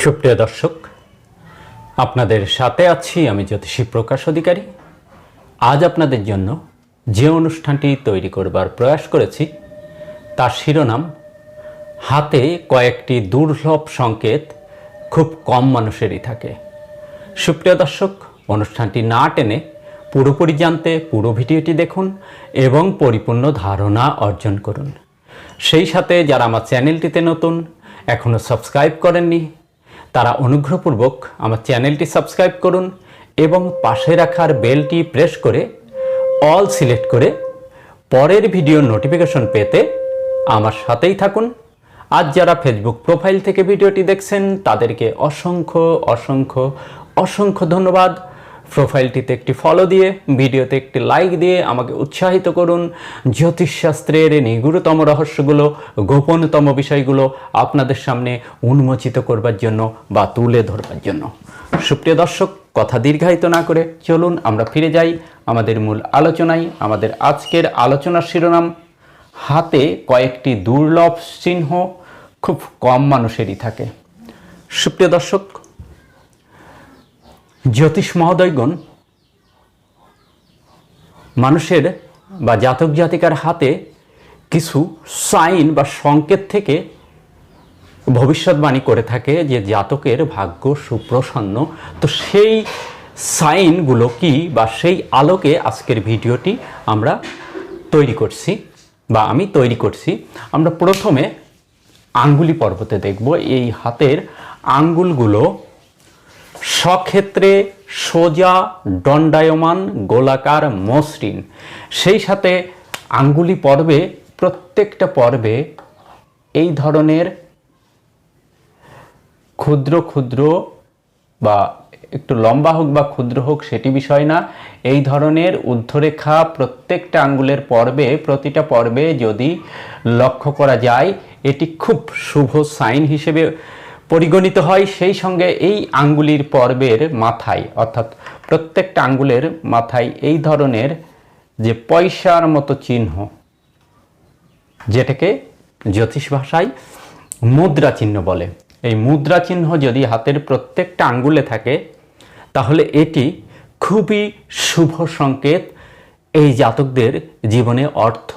সুপ্রিয় দর্শক, আপনাদের সাথে আছি আমি জ্যোতিষী প্রকাশ অধিকারী। আজ আপনাদের জন্য যে অনুষ্ঠানটি তৈরি করবার প্রয়াস করেছি তার শিরোনাম হাতে কয়েকটি দুর্লভ সংকেত খুব কম মানুষেরই থাকে। সুপ্রিয় দর্শক, অনুষ্ঠানটি না টেনে পুরোপুরি জানতে পুরো ভিডিওটি দেখুন এবং পরিপূর্ণ ধারণা অর্জন করুন। সেই সাথে যারা আমার চ্যানেলটিতে নতুন, এখনও সাবস্ক্রাইব করেননি, তারা অনুগ্রহপূর্বক আমার চ্যানেলটি সাবস্ক্রাইব করুন এবং পাশে রাখার বেলটি প্রেস করে অল সিলেক্ট করে পরের ভিডিওর নোটিফিকেশন পেতে আমার সাথেই থাকুন। আজ যারা ফেসবুক প্রোফাইল থেকে ভিডিওটি দেখছেন তাদেরকে অসংখ্য অসংখ্য অসংখ্য ধন্যবাদ। প্রোফাইলটিতে একটি ফলো দিয়ে, ভিডিওতে একটি লাইক দিয়ে আমাকে উৎসাহিত করুন জ্যোতিষশাস্ত্রের নিগূঢ়তম রহস্যগুলো, গোপনতম বিষয়গুলো আপনাদের সামনে উন্মোচিত করবার জন্য বা তুলে ধরবার জন্য। সুপ্রিয় দর্শক, কথা দীর্ঘায়িত না করে চলুন আমরা ফিরে যাই আমাদের মূল আলোচনায়। আমাদের আজকের আলোচনার শিরোনাম হাতে কয়েকটি দুর্লভ চিহ্ন খুব কম মানুষেরই থাকে। সুপ্রিয় দর্শক, জ্যোতিষ মহোদয়গণ মানুষের বা জাতক জাতিকার হাতে কিছু সাইন বা সংকেত থেকে ভবিষ্যৎবাণী করে থাকে যে জাতকের ভাগ্য সুপ্রসন্ন। তো সেই সাইনগুলো কি বা সেই আলোকে আজকের ভিডিওটি আমরা তৈরি করছি বা আমি তৈরি করছি। আমরা প্রথমে আঙ্গুলি পর্বতে দেখব। এই হাতের আঙ্গুলগুলো সক্ষেত্রে সোজা, দণ্ডায়মান, গোলাকার, মসৃণ। সেই সাথে আঙ্গুলি পর্বে প্রত্যেকটা পর্বে এই ধরনের ক্ষুদ্র ক্ষুদ্র বা একটু লম্বা হোক বা ক্ষুদ্র হোক সেটি বিষয় না, এই ধরনের ঊর্ধ্বরেখা প্রত্যেকটা আঙ্গুলের পর্বে, প্রতিটা পর্বে যদি লক্ষ্য করা যায় এটি খুব শুভ সাইন হিসেবে পরিগণিত হয়। সেই সঙ্গে এই আঙ্গুলির পর্বের মাথায়, অর্থাৎ প্রত্যেকটা আঙ্গুলের মাথায় এই ধরনের যে পয়সার মতো চিহ্ন, যেটাকে জ্যোতিষ ভাষায় মুদ্রা চিহ্ন বলে, এই মুদ্রা চিহ্ন যদি হাতের প্রত্যেকটা আঙ্গুলে থাকে তাহলে এটি খুবই শুভ সংকেত। এই জাতকদের জীবনে অর্থ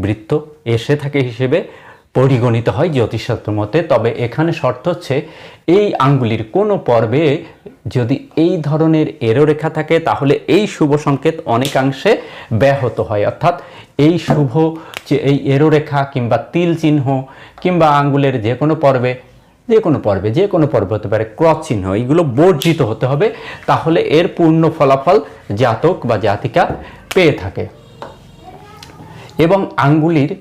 বৃত্ত এসে থাকে হিসেবে পরিগণিত হয় জ্যোতিষশাস্ত্র মতে। তবে এখানে শর্ত হচ্ছে এই আঙ্গুলির কোনো পর্বে যদি এই ধরনের এরোরেখা থাকে তাহলে এই শুভ সংকেত অনেকাংশে ব্যাহত হয়। অর্থাৎ এই শুভ যে এই এরোরেখা কিংবা তিল চিহ্ন কিংবা আঙ্গুলের যে কোনো পর্বে হতে পারে ক্রস চিহ্ন, এইগুলো বর্জিত হতে হবে, তাহলে এর পূর্ণ ফলাফল জাতক বা জাতিকা পেয়ে থাকে। এবং আঙ্গুলির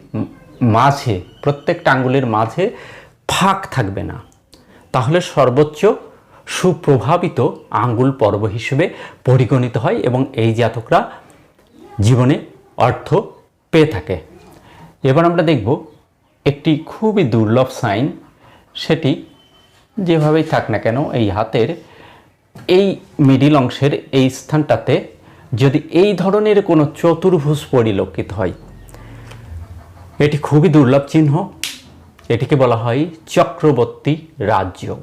মাঝে, প্রত্যেকটা আঙ্গুলের মাঝে ফাঁক থাকবে না, তাহলে সর্বোচ্চ সুপ্রভাবিত আঙ্গুল পর্ব হিসেবে পরিগণিত হয় এবং এই জাতকরা জীবনে অর্থ পেয়ে থাকে। এবার আমরা দেখব একটি খুবই দুর্লভ সাইন। সেটি যেভাবেই থাক না কেন, এই হাতের এই মিডিল অংশের এই স্থানটাতে যদি এই ধরনের কোনো চতুর্ভুজ পরিলক্ষিত হয়, এটি খুবই দুর্লভ চিহ্ন। এটিকে বলা হয় চক্রবর্তী রাজযোগ।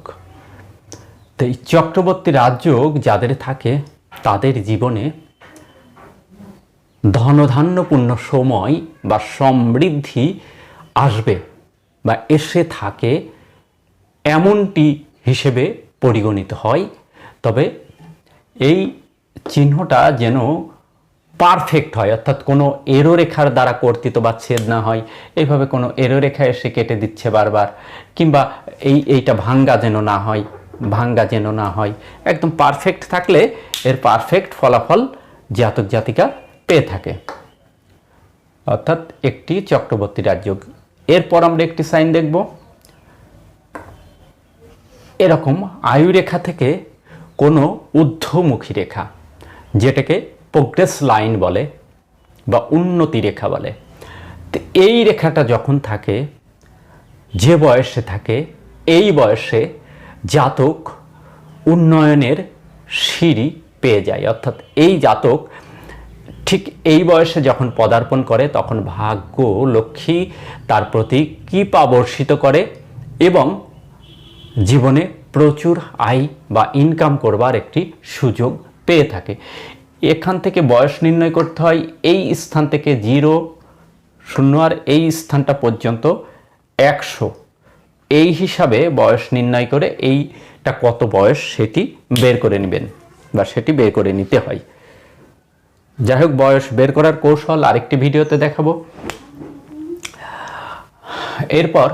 তো এই চক্রবর্তী রাজযোগ যাদের থাকে তাদের জীবনে ধনধান্যপূর্ণ সময় বা সমৃদ্ধি আসবে বা এসে থাকে, এমনটি হিসেবে পরিগণিত হয়। তবে এই চিহ্নটা যেন পারফেক্ট হয়, অর্থাৎ কোনো এরোরেখার দ্বারা কর্তৃত বা ছেদ না হয়। এইভাবে কোনো এরোরেখা এসে কেটে দিচ্ছে বারবার, কিংবা এইটা ভাঙ্গা যেন না হয়। একদম পারফেক্ট থাকলে এর পারফেক্ট ফলাফল জাতক জাতিকা পেয়ে থাকে, অর্থাৎ একটি চক্রবর্তী রাজযোগ। এরপর আমরা একটি সাইন দেখব। এরকম আয়ুরেখা থেকে কোনো ঊর্ধ্বমুখী রেখা, যেটাকে প্রোগ্রেস লাইন বলে বা উন্নতি রেখা বলে, তো এই রেখাটা যখন থাকে, যে বয়সে থাকে, এই বয়সে জাতক উন্নয়নের সিঁড়ি পেয়ে যায়। অর্থাৎ এই জাতক ঠিক এই বয়সে যখন পদার্পণ করে তখন ভাগ্য লক্ষ্মী তার প্রতি কৃপা বর্ষিত করে এবং জীবনে প্রচুর আয় বা ইনকাম করবার একটি সুযোগ পেয়ে থাকে। এখান থেকে বয়স নির্ণয় করতে হয়, এই স্থান থেকে 0, 0 আর এই স্থানটা পর্যন্ত 100, এই হিসাবে বয়স নির্ণয় করে এইটা কত বয়স সেটি বের করে নেবেন বা সেটি বের করে নিতে হয়। যাই হোক, বয়স বের করার কৌশল আরেকটি ভিডিওতে দেখাবো। এরপর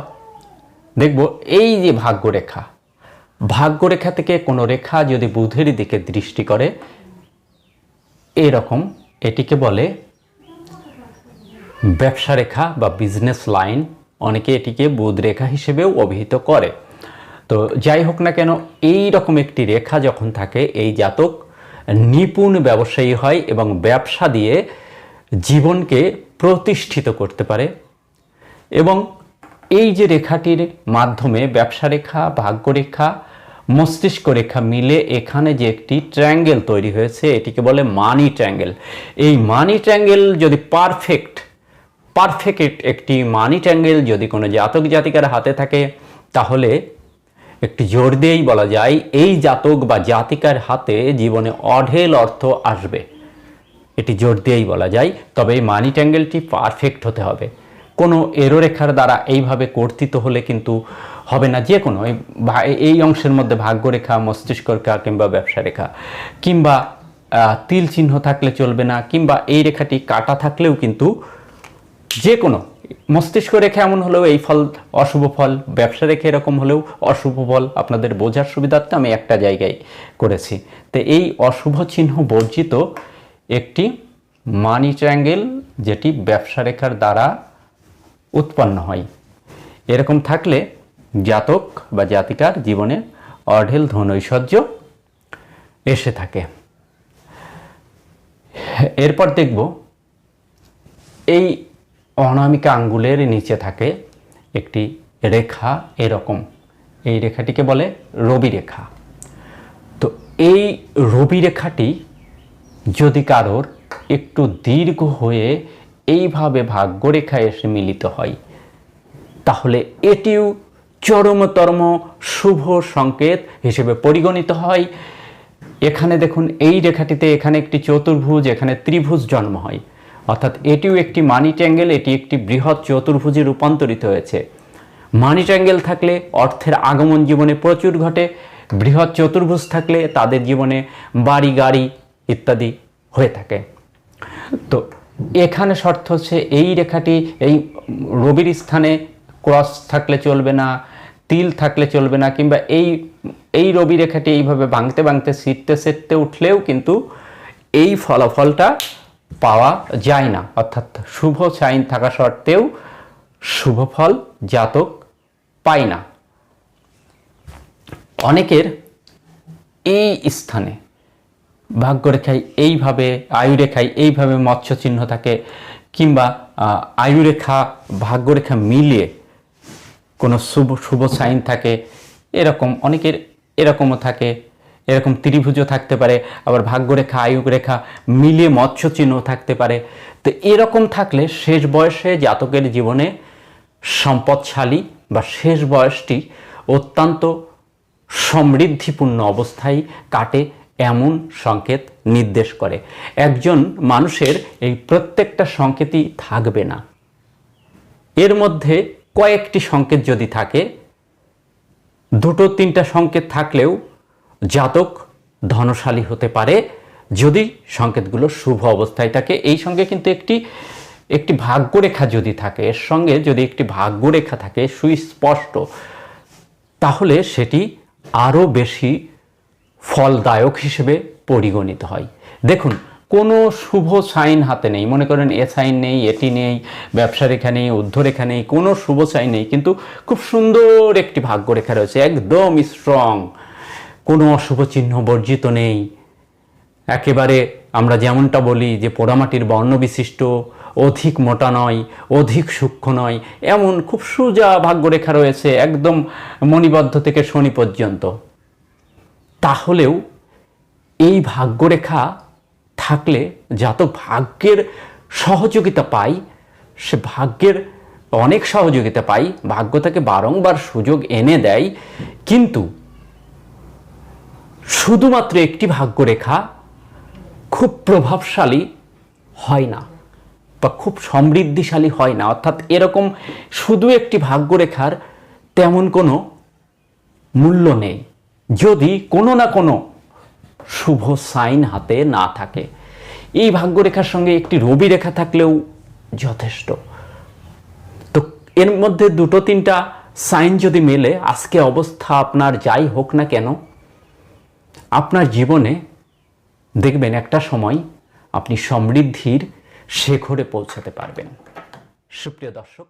দেখব এই যে ভাগ্যরেখা, ভাগ্যরেখা থেকে কোনো রেখা যদি বুধের দিকে দৃষ্টি করে এরকম, এটিকে বলে ব্যবসা রেখা বা বিজনেস লাইন, অনেকে এটিকে বুধ রেখা হিসেবেও অভিহিত করে। তো যাই হোক না কেন, এই রকম একটি রেখা যখন থাকে এই জাতক নিপুণ ব্যবসায়ী হয় এবং ব্যবসা দিয়ে জীবনকে প্রতিষ্ঠিত করতে পারে। এবং এই যে রেখাটির মাধ্যমে ব্যবসা রেখা, ভাগ্যরেখা, মস্তিষ্ক রেখা মিলে এখানে যে একটি ট্রায়াঙ্গেল তৈরি হয়েছে এটিকে বলে মানি ট্রায়াঙ্গেল। এই মানি ট্রায়াঙ্গেল যদি পারফেক্ট একটি মানি ট্রায়াঙ্গেল যদি কোনো জাতক জাতিকার হাতে থাকে তাহলে একটি জোর দিয়েই বলা যায় এই জাতক বা জাতিকার হাতে জীবনে অঢেল অর্থ আসবে, এটি জোর দিয়েই বলা যায়। তবে এই মানি ট্রায়াঙ্গেলটি পারফেক্ট হতে হবে। কোনো এরোরেখার দ্বারা এইভাবে কর্তৃত হলে কিন্তু হবে না। যে কোনো এই অংশের মধ্যে ভাগ্যরেখা, মস্তিষ্ক রেখা কিংবা ব্যবসা রেখা কিংবা তিল চিহ্ন থাকলে চলবে না, কিংবা এই রেখাটি কাটা থাকলেও কিন্তু যে কোনো মস্তিষ্ক রেখা এমন হলেও এই ফল অশুভ ফল, ব্যবসা রেখা এরকম হলেও অশুভ ফল। আপনাদের বোঝার সুবিধার্থে আমি একটা জায়গায় করেছি। তো এই অশুভ চিহ্ন বর্জিত একটি মানি ট্রায়াঙ্গেল যেটি ব্যবসা রেখার দ্বারা উৎপন্ন হয়, এরকম থাকলে জাতক বা জাতিকার জীবনে অঢেল ধন ঐশ্বর্য এসে থাকে। এরপর দেখব এই অনামিকা আঙ্গুলের নিচে থাকে একটি রেখা এরকম, এই রেখাটিকে বলে রবি রেখা। তো এই রবি রেখাটি যদি কারোর একটু দীর্ঘ হয়ে এইভাবে ভাগ্যরেখায় এসে মিলিত হয় তাহলে এটিও চরমতম শুভ সংকেত হিসেবে পরিগণিত হয়। এখানে দেখুন এই রেখাটিতে এখানে একটি চতুর্ভুজ, এখানে ত্রিভুজ জন্ম হয়, অর্থাৎ এটিও একটি মানি ট্রায়াঙ্গেল, এটি একটি বৃহৎ চতুর্ভুজে রূপান্তরিত হয়েছে। মানি ট্রায়াঙ্গেল থাকলে অর্থের আগমন জীবনে প্রচুর ঘটে, বৃহৎ চতুর্ভুজ থাকলে তাদের জীবনে বাড়ি গাড়ি ইত্যাদি হয়ে থাকে। তো এখানে শর্ত হচ্ছে এই রেখাটি এই রবির স্থানে ক্রস থাকলে চলবে না, তিল থাকলে চলবে না, কিংবা এই রবি রেখাটি এইভাবে ভাঙতে ভাঙতে সিটতে উঠলেও কিন্তু এই ফলাফলটা পাওয়া যায় না। অর্থাৎ শুভ সাইন থাকা সত্ত্বেও শুভ ফল জাতক পায় না। অনেকের এই স্থানে ভাগ্যরেখায় এইভাবে, আয়ুরেখায় এইভাবে মৎস্য চিহ্ন থাকে, কিংবা আয়ুরেখা ভাগ্যরেখা মিলিয়ে কোনো শুভ সাইন থাকে, এরকম অনেকের এরকমও থাকে, এরকম ত্রিভুজও থাকতে পারে, আবার ভাগ্যরেখা আয়ুরেখা মিলিয়ে মৎস্য চিহ্ন থাকতে পারে। তো এরকম থাকলে শেষ বয়সে জাতকের জীবনে সম্পদশালী বা শেষ বয়সটি অত্যন্ত সমৃদ্ধিপূর্ণ অবস্থায় কাটে এমন সংকেত নির্দেশ করে। একজন মানুষের এই প্রত্যেকটা সংকেতই থাকবে না, এর মধ্যে কয়েকটি সংকেত যদি থাকে, 2-3টা সংকেত থাকলেও জাতক ধনশালী হতে পারে যদি সংকেতগুলো শুভ অবস্থায় থাকে। এই সঙ্গে কিন্তু একটি ভাগ্যরেখা যদি থাকে, এর সঙ্গে যদি একটি ভাগ্যরেখা থাকে সুস্পষ্ট, তাহলে সেটি আরও বেশি ফলদায়ক হিসেবে পরিগণিত হয়। দেখুন, কোনো শুভ সাইন হাতে নেই, মনে করেন এ সাইন নেই, এটি নেই, ব্যবসা রেখা নেই, ঊর্ধ্বরেখা নেই, কোনো শুভ সাইন নেই, কিন্তু খুব সুন্দর একটি ভাগ্যরেখা রয়েছে, একদম স্ট্রং, কোনো অশুভ চিহ্ন বর্জিত নেই, একেবারে আমরা যেমনটা বলি যে পোড়ামাটির বর্ণ বিশিষ্ট, অধিক মোটা নয়, অধিক সূক্ষ্ম নয়, এমন খুব সোজা ভাগ্যরেখা রয়েছে একদম মণিবদ্ধ থেকে শনি পর্যন্ত। তাহলেও এই ভাগ্যরেখা থাকলে জাতক ভাগ্যের সহযোগিতা পায়, সে ভাগ্যের অনেক সহযোগিতা পায়, ভাগ্য তাকে বারংবার সুযোগ এনে দেয়, কিন্তু শুধুমাত্র একটি ভাগ্যরেখা খুব প্রভাবশালী হয় না বা খুব সমৃদ্ধিশালী হয় না। অর্থাৎ এরকম শুধু একটি ভাগ্যরেখার তেমন কোনো মূল্য নেই যদি কোনো না কোনো শুভ সাইন হাতে না থাকে। এই ভাগ্যরেখার সঙ্গে একটি রবি রেখা থাকলেও যথেষ্ট। তো এর মধ্যে দুটো তিনটা সাইন যদি মেলে, আজকে অবস্থা আপনার যাই হোক না কেন, আপনার জীবনে দেখবেন একটা সময় আপনি সমৃদ্ধির শেখরে পৌঁছাতে পারবেন। সুপ্রিয় দর্শক,